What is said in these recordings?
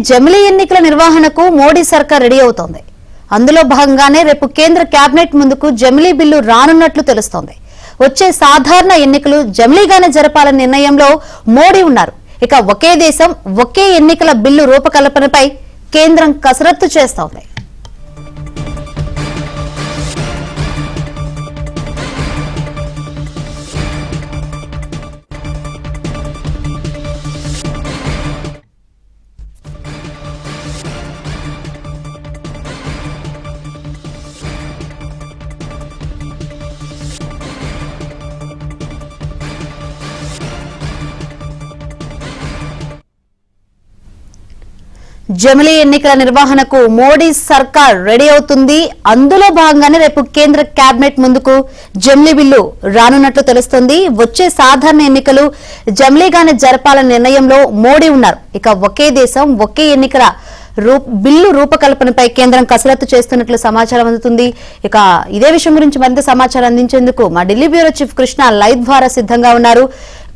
జమిలీ ఎన్నికల నిర్వహణకు మోడీ సర్కార్ రెడీ అవుతోంది. అందులో భాగంగానే రేపు కేంద్ర కేబినెట్ ముందుకు జమిలీ బిల్లు రానున్నట్లు తెలుస్తోంది. వచ్చే సాధారణ ఎన్నికలు జమిలీగానే జరపాలనే నిర్ణయంలో మోడీ ఉన్నారు. ఇక ఒకే దేశం ఒకే ఎన్నికల బిల్లు రూపకల్పనపై కేంద్రం కసరత్తు చేస్తోంది. జమిలీ ఎన్నికల నిర్వహణకు మోడీ సర్కార్ రెడీ అవుతుంది. అందులో భాగంగానే రేపు కేంద్ర కేబినెట్ ముందుకు జమిలీ బిల్లు రానున్నట్లు తెలుస్తుంది. వచ్చే సాధారణ ఎన్నికలు జమిలీగానే జరపాలనే నిర్ణయంలో మోడీ ఉన్నారు. ఇక ఒకే దేశం ఒకే ఎన్నికల బిల్లు రూపకల్పనపై కేంద్రం కసరత్తు చేస్తున్నట్లు సమాచారం అందుతుంది. ఇక ఇదే విషయం గురించి మరింత సమాచారం అందించేందుకు మా Delhi bureau chief Krishna live ద్వారా సిద్ధంగా ఉన్నారు.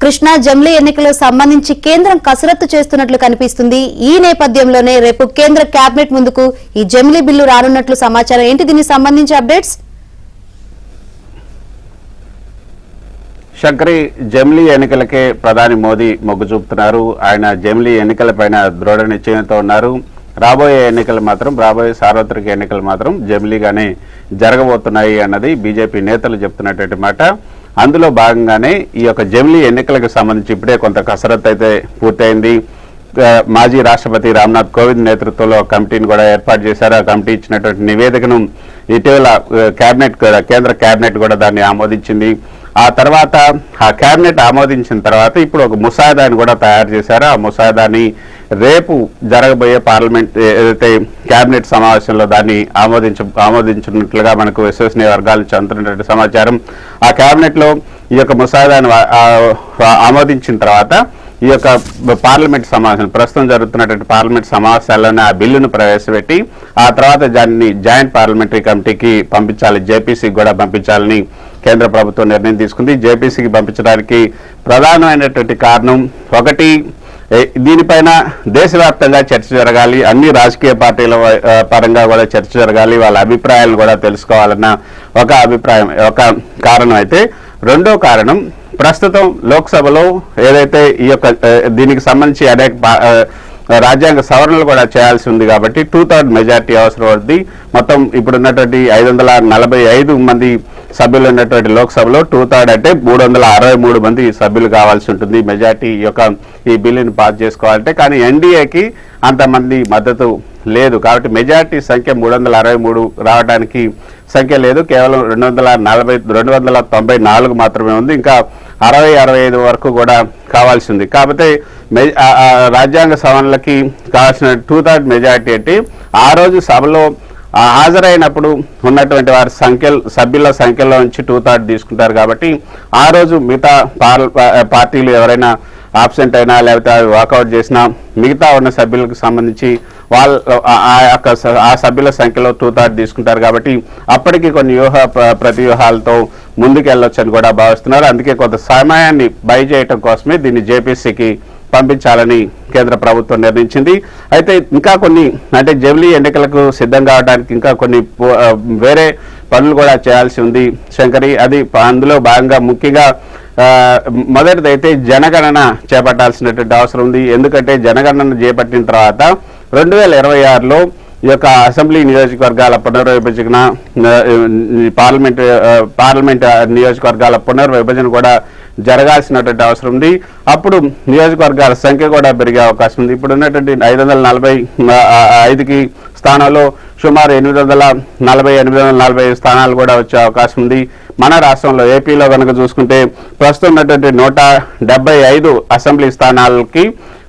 కృష్ణ, జమిలీ ఎన్నికలకు సంబంధించి కేంద్రం కసరత్తు చేస్తున్నట్లు కనిపిస్తుంది. ఈ నేపథ్యంలోనే రేపు కేంద్ర కేబినెట్ ముందుకు ఈ జమిలీ బిల్లు రానున్నట్లు సమాచారం. ఏంటి దీనికి సంబంధించి అప్డేట్స్? శంకరి, జమిలీ ఎన్నికలకే ప్రధాని మోదీ మొగ్గు చూపుతున్నారు. ఆయన జమిలీ ఎన్నికలపైన దృఢ నిశ్చయంతో ఉన్నారు. రాబోయే సార్వత్రిక ఎన్నికలు మాత్రం జమిలీగానే జరగబోతున్నాయి అన్నది బీజేపీ నేతలు చెప్తున్నటువంటి మాట. అందులో భాగంగానే ఈ యొక్క జమిలీ ఎన్నికలకు సంబంధించి ఇప్పుడే కొంత కసరత్తు అయితే పూర్తయింది. మాజీ రాష్ట్రపతి రామ్నాథ్ కోవింద్ నేతృత్వంలో కమిటీని కూడా ఏర్పాటు చేశారు. ఆ కమిటీ ఇచ్చినటువంటి నివేదికను ఇటీవల కేంద్ర కేబినెట్ కూడా దాన్ని ఆమోదించింది. ఆ తర్వాత ఆ కేబినెట్ ఆమోదించిన తర్వాత ఇప్పుడు ఒక ముసాయిదాని కూడా తయారు చేశారు. ఆ ముసాయిదాని రేపు జరగబోయే పార్లమెంట్ ఏదైతే కేబినెట్ సమావేశంలో దాన్ని ఆమోదించినట్లుగా మనకు విశ్వసనీయ వర్గాల నుంచి అందుతున్నటువంటి సమాచారం. ఆ కేబినెట్ లో ఈ యొక్క ముసాయిదాను ఆమోదించిన తర్వాత ఈ యొక్క పార్లమెంట్ సమావేశం ప్రస్తుతం జరుగుతున్నటువంటి పార్లమెంట్ సమావేశాల్లోనే ఆ బిల్లును ప్రవేశపెట్టి ఆ తర్వాత దాన్ని జాయింట్ పార్లమెంటరీ కమిటీకి పంపించాలి, జేపీసీకి కూడా పంపించాలని కేంద్ర ప్రభుత్వం నిర్ణయం తీసుకుంది. జేపీసీకి పంపించడానికి ప్రధానమైనటువంటి కారణం ఒకటి, దీనిపైన దేశవ్యాప్తంగా చర్చ జరగాలి, అన్ని రాజకీయ పార్టీల పరంగా కూడా చర్చ జరగాలి, వాళ్ళ అభిప్రాయాలను కూడా తెలుసుకోవాలన్న ఒక కారణం అయితే, రెండో కారణం ప్రస్తుతం లోక్సభలో ఏదైతే ఈ యొక్క దీనికి సంబంధించి అనేక రాజ్యాంగ సవరణలు కూడా చేయాల్సి ఉంది కాబట్టి 2/3 మెజార్టీ అవసరం అవుతుంది. మొత్తం ఇప్పుడున్నటువంటి 545 మంది సభ్యులు ఉన్నటువంటి లోక్సభలో 2/3 అంటే 363 మంది సభ్యులు కావాల్సి ఉంటుంది మెజార్టీ ఈ బిల్లుని పాస్ చేసుకోవాలంటే. కానీ ఎన్డీఏకి అంతమంది మద్దతు లేదు కాబట్టి మెజార్టీ సంఖ్య 363 రావడానికి సంఖ్య లేదు. కేవలం 294 మాత్రమే ఉంది. ఇంకా 60-65 వరకు కూడా కావాల్సి ఉంది. కాకపోతే రాజ్యాంగ సవరణలకి కావాల్సిన 2/3 మెజార్టీ అంటే ఆ రోజు సభలో హాజరైనప్పుడు ఉన్నటువంటి వారి సభ్యుల సంఖ్యలో నుంచి 2/3 తీసుకుంటారు కాబట్టి ఆ రోజు మిగతా పార్టీలు ఎవరైనా ఆబ్సెంట్ అయినా లేకపోతే వాకౌట్ చేసినా మిగతా ఉన్న సభ్యులకు సంబంధించి ఆ సభ్యుల సంఖ్యలో 2/3 తీసుకుంటారు కాబట్టి అప్పటికి కొన్ని ప్రతివ్యూహాలతో ముందుకెళ్ళొచ్చని కూడా భావిస్తున్నారు. అందుకే కొంత సమయాన్ని బై చేయటం కోసమే దీన్ని జేపీసీకి పంపించాలని కేంద్ర ప్రభుత్వం నిర్ణయించింది. అయితే ఇంకా కొన్ని అంటే జమిలీ ఎన్నికలకు సిద్ధం కావడానికి ఇంకా కొన్ని వేరే పనులు కూడా చేయాల్సి ఉంది శంకరి. అది అందులో భాగంగా ముఖ్యంగా మొదటిదైతే జనగణన చేపట్టాల్సినటువంటి అవసరం ఉంది. ఎందుకంటే జనగణన చేపట్టిన తర్వాత 2026లో ఈ యొక్క అసెంబ్లీ నియోజకవర్గాల పునర్విభజన పార్లమెంట్ నియోజకవర్గాల పునర్విభజన కూడా జరగాల్సినటువంటి అవసరం ఉంది. అప్పుడు నియోజకవర్గాల సంఖ్య కూడా పెరిగే అవకాశం ఉంది. ఇప్పుడు ఉన్నటువంటి 545కి స్థానాల్లో సుమారు 840-845 స్థానాలు కూడా వచ్చే అవకాశం ఉంది. మన రాష్ట్రంలో ఏపీలో కనుక చూసుకుంటే ప్రస్తుతం ఉన్నటువంటి 175 అసెంబ్లీ స్థానాలకి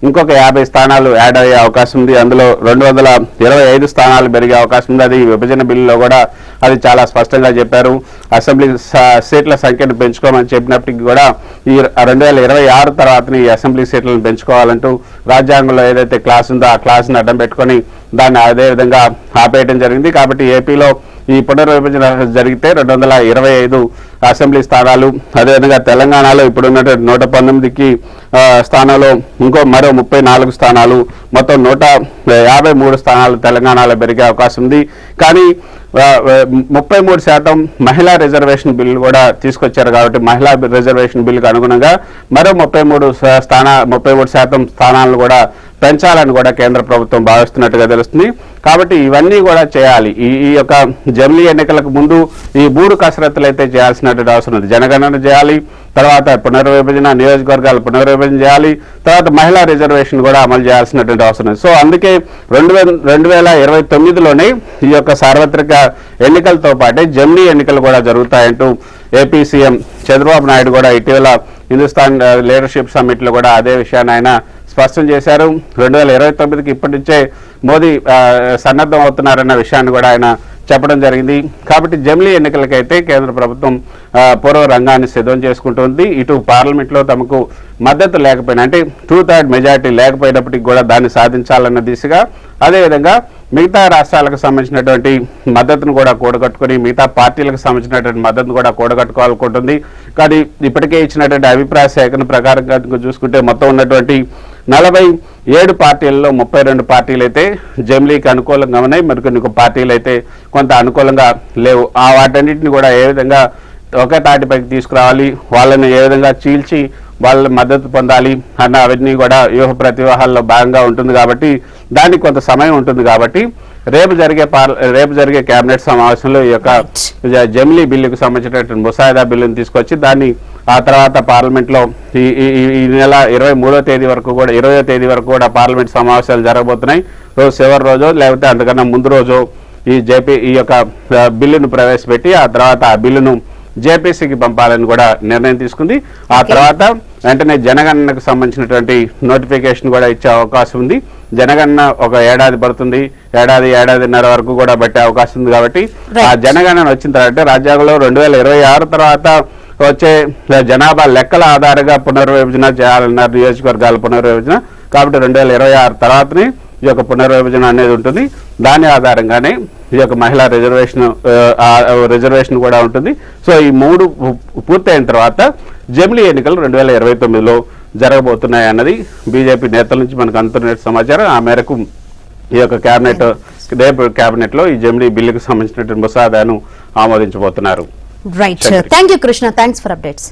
ఇంకొక 50 స్థానాలు యాడ్ అయ్యే అవకాశం ఉంది. అందులో 225 స్థానాలు పెరిగే అవకాశం ఉంది. అది విభజన బిల్లులో కూడా అది చాలా స్పష్టంగా చెప్పారు. అసెంబ్లీ సీట్ల సంఖ్యను పెంచుకోమని చెప్పినప్పటికీ కూడా ఈ 2026 తర్వాతని ఈ అసెంబ్లీ సీట్లను పెంచుకోవాలంటూ రాజ్యాంగంలో ఏదైతే క్లాస్ ఉందో ఆ క్లాస్ని అడ్డం పెట్టుకొని దాన్ని అదే విధంగా ఆపేయడం జరిగింది. కాబట్టి ఏపీలో ఈ పునర్విభజన జరిగితే 225 అసెంబ్లీ స్థానాలు, అదేవిధంగా తెలంగాణలో ఇప్పుడున్నటువంటి 119కి స్థానాల్లో మరో 34 స్థానాలు, మొత్తం 153 స్థానాలు తెలంగాణలో పెరిగే అవకాశం ఉంది. కానీ 33% మహిళా రిజర్వేషన్ బిల్లు కూడా తీసుకొచ్చారు కాబట్టి మహిళా రిజర్వేషన్ బిల్లుకు అనుగుణంగా మరో 33% స్థానాలను కూడా పెంచాలని కూడా కేంద్ర ప్రభుత్వం భావిస్తున్నట్టుగా తెలుస్తుంది. కాబట్టి ఇవన్నీ కూడా చేయాలి. ఈ యొక్క జమిలీ ఎన్నికలకు ముందు ఈ 3 కసరత్తులు అయితే చేయాల్సినటువంటి అవసరం ఉంది. జనగణన చేయాలి, తర్వాత పునర్విభజన, నియోజకవర్గాల పునర్విభజన చేయాలి, తర్వాత మహిళా రిజర్వేషన్ కూడా అమలు చేయాల్సినటువంటి అవసరం ఉంది. సో అందుకే 2029లోనే ఈ యొక్క సార్వత్రిక ఎన్నికలతో పాటే జమిలీ ఎన్నికలు కూడా జరుగుతాయంటూ ఏపీ సీఎం చంద్రబాబు నాయుడు కూడా ఇటీవల హిందుస్థాన్ లీడర్షిప్ సమ్మిట్లో కూడా అదే విషయాన్ని ఆయన స్పష్టం చేశారు. 2029కి ఇప్పటి నుంచే మోదీ సన్నద్ధం అవుతున్నారన్న విషయాన్ని కూడా ఆయన చెప్పడం జరిగింది. కాబట్టి జమిలీ ఎన్నికలకైతే కేంద్ర ప్రభుత్వం పూర్వ రంగాన్ని సిద్ధం చేసుకుంటుంది. ఇటు పార్లమెంట్లో తమకు మద్దతు లేకపోయినా, అంటే 2/3 మెజారిటీ లేకపోయినప్పటికీ కూడా దాన్ని సాధించాలన్న దిశగా, అదేవిధంగా మిగతా రాష్ట్రాలకు సంబంధించినటువంటి మద్దతును కూడా కూడగట్టుకుని మిగతా పార్టీలకు సంబంధించినటువంటి మద్దతును కూడా కూడగట్టుకోవాలనుకుంటుంది. కానీ ఇప్పటికే ఇచ్చినటువంటి అభిప్రాయ సేకరణ ప్రకారంగా చూసుకుంటే మొత్తం ఉన్నటువంటి 47 పార్టీలలో 32 పార్టీలు అయితే జమిలీకి అనుకూలంగా ఉన్నాయి, మరికొన్ని పార్టీలు అయితే కొంత అనుకూలంగా లేవు. వాటన్నిటిని కూడా ఏ విధంగా ఒకే తాటిపైకి తీసుకురావాలి, వాళ్ళని ఏ విధంగా చీల్చి వాళ్ళ మద్దతు పొందాలి అన్న అవన్నీ కూడా వ్యూహ ప్రతివ్యూహాల్లో భాగంగా ఉంటుంది. కాబట్టి దానికి కొంత సమయం ఉంటుంది. కాబట్టి రేపు జరిగే కేబినెట్ సమావేశంలో ఈ యొక్క జమిలీ బిల్లుకు సంబంధించినటువంటి ముసాయిదా బిల్లును తీసుకొచ్చి దాన్ని ఆ తర్వాత పార్లమెంట్లో ఈ నెల 23వ తేదీ వరకు కూడా 20వ తేదీ వరకు కూడా పార్లమెంట్ సమావేశాలు జరగబోతున్నాయి. రోజు చివరి రోజు లేకపోతే అంతకన్నా ముందు రోజు ఈ యొక్క బిల్లును ప్రవేశపెట్టి ఆ తర్వాత ఆ బిల్లును జేపీసీకి పంపాలని కూడా నిర్ణయం తీసుకుంది. ఆ తర్వాత వెంటనే జనగణనకు సంబంధించినటువంటి నోటిఫికేషన్ కూడా ఇచ్చే అవకాశం ఉంది. జనగణన ఒక ఏడాది పడుతుంది, ఏడాదిన్నర వరకు కూడా పట్టే అవకాశం ఉంది. కాబట్టి ఆ జనగణన వచ్చిన తర్వాత రాజ్యాంగంలో 2026 తర్వాత వచ్చే జనాభా లెక్కల ఆధారంగా పునర్విభజన చేయాలన్నారు, నియోజకవర్గాల పునర్విభజన. కాబట్టి 2026 తర్వాతనే ఈ యొక్క పునర్విభజన అనేది ఉంటుంది. దాని ఆధారంగానే ఈ యొక్క మహిళా రిజర్వేషన్ కూడా ఉంటుంది. సో ఈ 3 పూర్తయిన తర్వాత జమిలీ ఎన్నికలు 2029లో జరగబోతున్నాయి అన్నది బీజేపీ నేతల నుంచి మనకు అందుతున్న సమాచారం. ఆ మేరకు ఈ యొక్క రేపు కేబినెట్ లో ఈ జమిలీ బిల్లుకు సంబంధించినటువంటి ముసాదాను ఆమోదించబోతున్నారు. Right, thank you Krishna, thanks for updates.